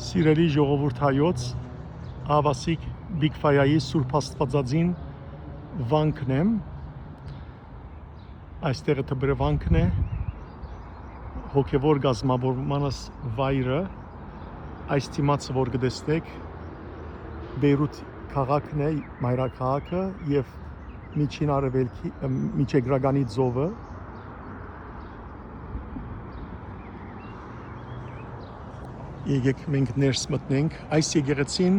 Սիրելի ժողովուրդ հայոց, Ավասիկ Բիգֆայայի Սուրբ Աստվածածին վանքն եմ, այստեղը թբրվանքն է, հոգևոր գազմավորմանս վայրը, այս թիմացը որ գտեսնեք, Բեյրութ քաղաքն է, մայրաքաղաքը և միջին արևելքի, միջեգրագանի ծովը, Եկեք մենք ներս մտնենք, այս եկեղեցին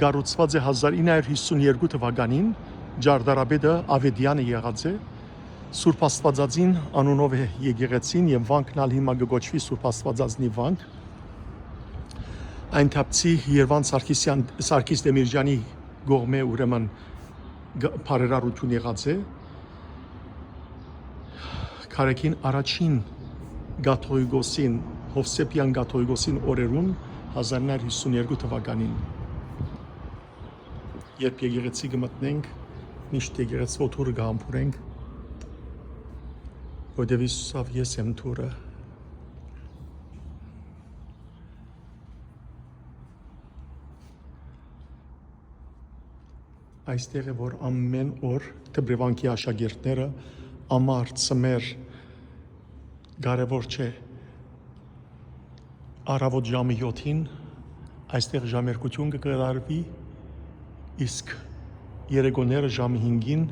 գառուցված է 1952 թվականին, Ջարդարաբեդը Ավետյանը եղած է, Սուրբ Աստվածածին անունով է եկեղեցին և վանքն ալ հիմա կգոչվի Սուրբ Աստվածածնի վանք, այն թափցի Երվանդ Սարգիս Դեմիրճյանի կողմէ ուրեմն բարերարություն եղած է, Քարեքին առաջին Գաթողիկոսին Հովսեփյան Գաթողիկոսին օրերուն 1952 թվականին երբ եկեղեցի կմտնենք միշտ եկեղեցվո թուրը կհամբուրենք որտև Հիսուսով ես եմ թուրը այստեղ է որ ամեն օր Թբրևանքի աշակերտները ամառ ծմեր կարևոր չէ Առավոտ ժամը 7-ին այստեղ ժամերկություն կկատարվի, իսկ երեկոները ժամը 5-ին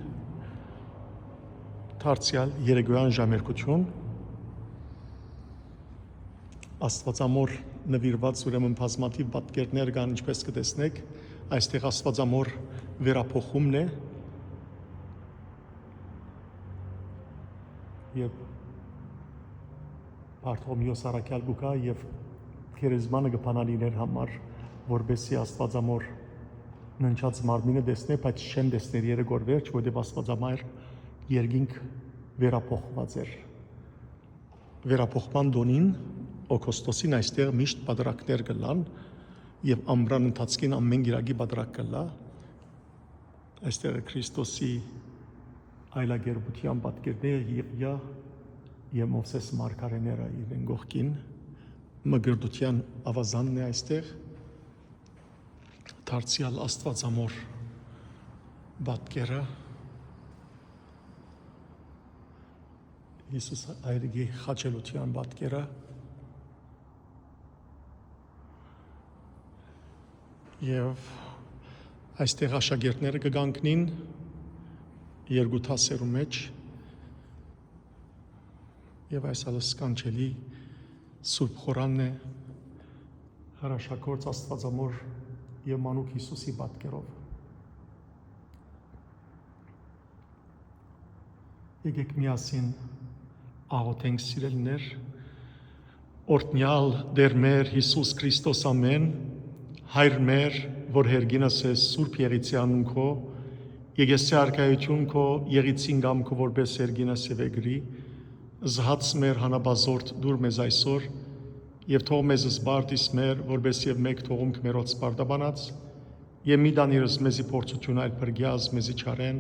դարձյալ երեկոյան ժամերկություն Աստվածամոր նվիրված ուրեմն բազմաթիվ պատկերներ կան, ինչպես կտեսնեք, այստեղ Աստվածամոր վերափոխումն է եւ Բարթողմեոս Արաքյալ գուկա եւ Քերեզմանը կփանալիներ համար, որբեսի Աստվածամոր ննչած մարմինը տեսնե, բայց չեն տեսներ երեգոր վերջ, որտեղ Աստվածամայր երկինք վերափոխված էր։ Վերափոխման դոնին օգոստոսին այստեղ միշտ պատրակներ կլան եւ ամռան ընթացքին ամեն գիրակի պատրակ կլա։ Այստեղ է Քրիստոսի այլագերբության պատկերները Եղիա եւ Մովսես մարգարեները իրեն գողքին մգրդության ավազանն է այստեղ դարձյալ Աստվածամոր պատկերը Հիսուս այրգի խաչելության պատկերը եւ այստեղ աշակերտները կգանքնին երկու թասերու մեջ եւ այս ալը սկանչելի Սուրբ խորանն է հրաշագործ Աստվածամոր եւ մանուկ Հիսուսի պատկերով Եկեք միասին աղոթենք սիրելիներ Օրհնյալ Տեր մեր Հիսուս Քրիստոս ամեն Հայր մեր որ հերգինս ես Սուրբ Եղիցյանուն քո Եկեսի արքայություն քո Եղիցին գամ քո որպես հերգինս եւ էգրի Զհաց մեր հանաբազորդ դուր մեզ այսօր եւ թող մեզ զբարտիս մեր որպես եւ մեկ թողում քմերոց սպարտաբանած եւ մի դանիրս մեզի փորձություն այլ բրգյազ մեզի չարեն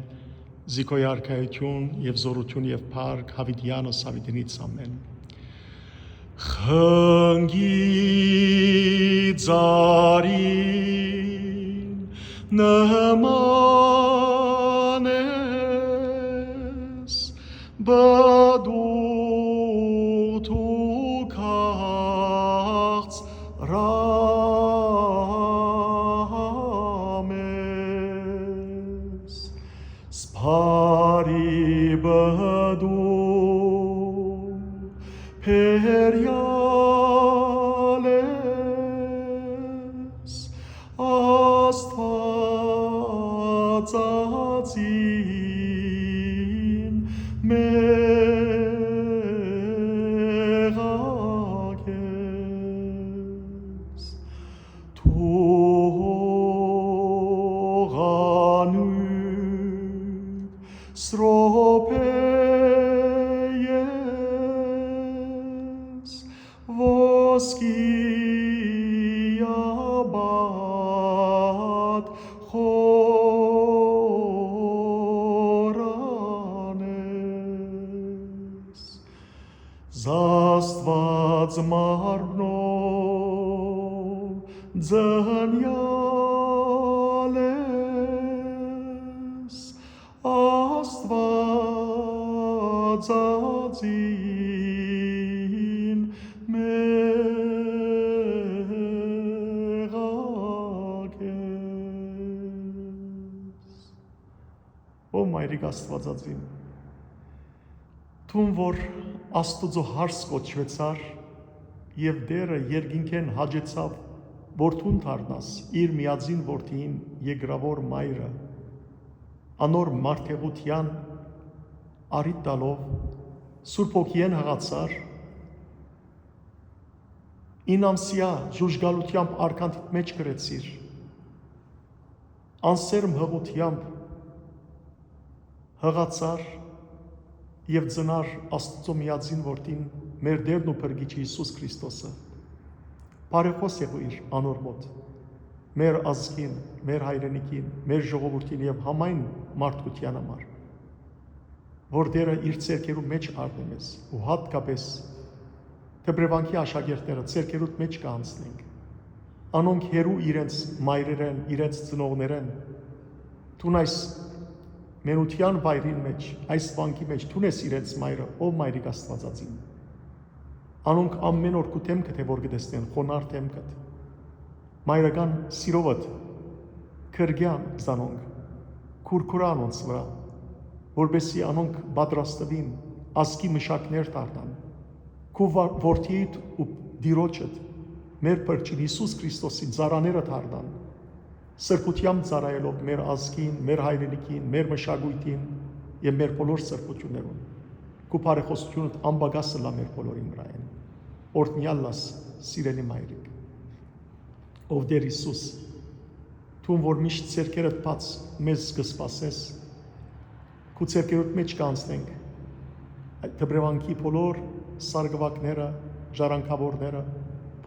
զիկոյ արքայություն եւ զորություն եւ փառք հավիտյանս հավիտենից ամեն Խնգի ծարին նման ես բադու Spari badu periales Astvatzazin merakes Stropeyes voskia bat choranes Zastvad zmarno ձանյալ ես Աստվածածին մեղակ ես։ Ո մայրիկ Աստվածածին, Թուն որ Աստուծո հարս կոչվեցար և դերը երկինքեն հաջեցավ, որ թուն թարնաս իր միածին որդին եգրավոր մայրը, անոր մարդեղության արիտ տալով Սուրբ Հոգիեն հղացար, ինամսյա ժուժգալությամբ արքանթիտ մեջ գրեցիր, անսերմ հղությամբ հղացար և ծնար Աստծո միածին որդին մեր դերն ու փրկիչ Հիսուս Քրիստոսը, բարեխոս եղիր անոր մոտ, մեր ազգին, մեր հայրենիքին, մեր ժողովրդին և համայն մարդկության համար, որ դերը իր ցերկերու մեջ առնեմ ես ու հատկապես Թեբրևանքի աշակերտները ցերկերուտ մեջ կանցնենք, անոնք հերու իրենց մայրերեն, իրենց ծնողներեն, թուն այս մենության վայրին մեջ, այս վանքի մեջ թունես իրենց մայրը, ով մայրիկ Աստվածածին, անոնք ամեն օր քու թեմքդ է որ գտեսնեն, խոնար թեմքդ, մայրական սիրովդ, քրգյան զանոնք, քուրքուրա անոնց վրա, որբեսի անոնք պատրաստվին, ազգի մշակներ դառնան, քու որդիդ ու դիրոջդ, մեր փրկիչ Հիսուս Քրիստոսի ծառաները դառնան, սրբությամբ ծառայելով մեր ազգին, մեր հայրենիքին, մեր մշակույթին եւ մեր բոլոր սրբություններուն, քու բարեխոսությունդ անբագասը լա մեր բոլորին վրա են, օրհնյալ լաս սիրելի մայրիկ, ով Տեր Հիսուս, թուն որ միշտ ցերկերդ բաց մեզ կսպասես, քու ցերկերուդ մեջ կանցնենք, այդ Թեբրևանքի բոլոր սարգվակները, ժառանգավորները,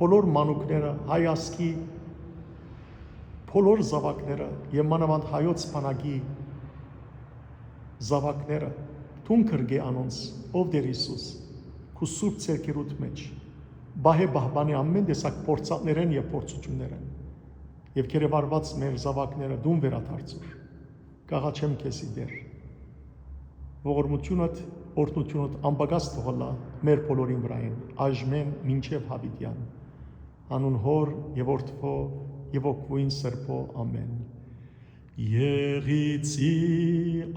բոլոր մանուկները, հայ ազգի բոլոր զավակները և մանավանդ հայոց բանակի զավակները, թուն քրգե անոնց, ով Տեր Հիսուս, քու սուրբ ցերկերուդ մեջ, բահե բահբանի ամեն տեսակ փորձատներեն և փորձություններեն, և կերևարված մեր զավակները դուն վերադարձուր, կաղաչեմ քեզի Տեր, ողորմությունդ, օրհնությունդ անբագաս թողալա մեր բոլորին վրային, այժմեն մինչև հավիտյան, անուն Հոր և Որդվո և Օգուին Սրբո ամեն։ Եղիցի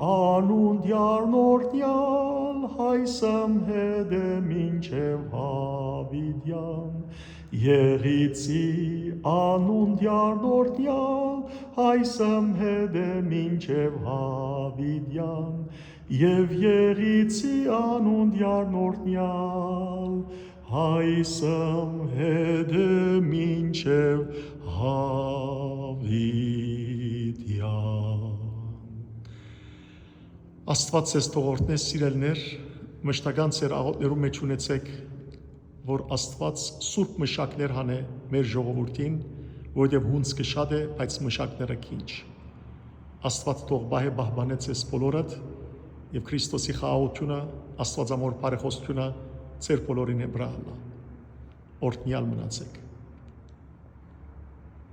անուն դյարնորդյալ հայսամ հետը մինչև հավիտյան, Եղիցի անուն դյարնորդյալ հայսամ հետը մինչև հավիտյան, և եղիցի անուն դյարնորդյալ հայսամ հետը մինչև հավիտյան։ Աստված ձեզ թողորտնե սիրելներ, մշտական ձեր աղոթներու մեջ ունեցեք, որ Աստված սուրբ մշակներ հանե մեր ժողովրդին, որովհետև հունձքը շատ է, բայց մշակները քիչ։ Աստված թող բահե բահբանե ձեզ բոլորդ և Քրիստոսի խաղաղությունը, Աստվածամոր բարեխոսությունը ձեր բոլորին է վրա հալա։ Օրհնյալ մնացեք։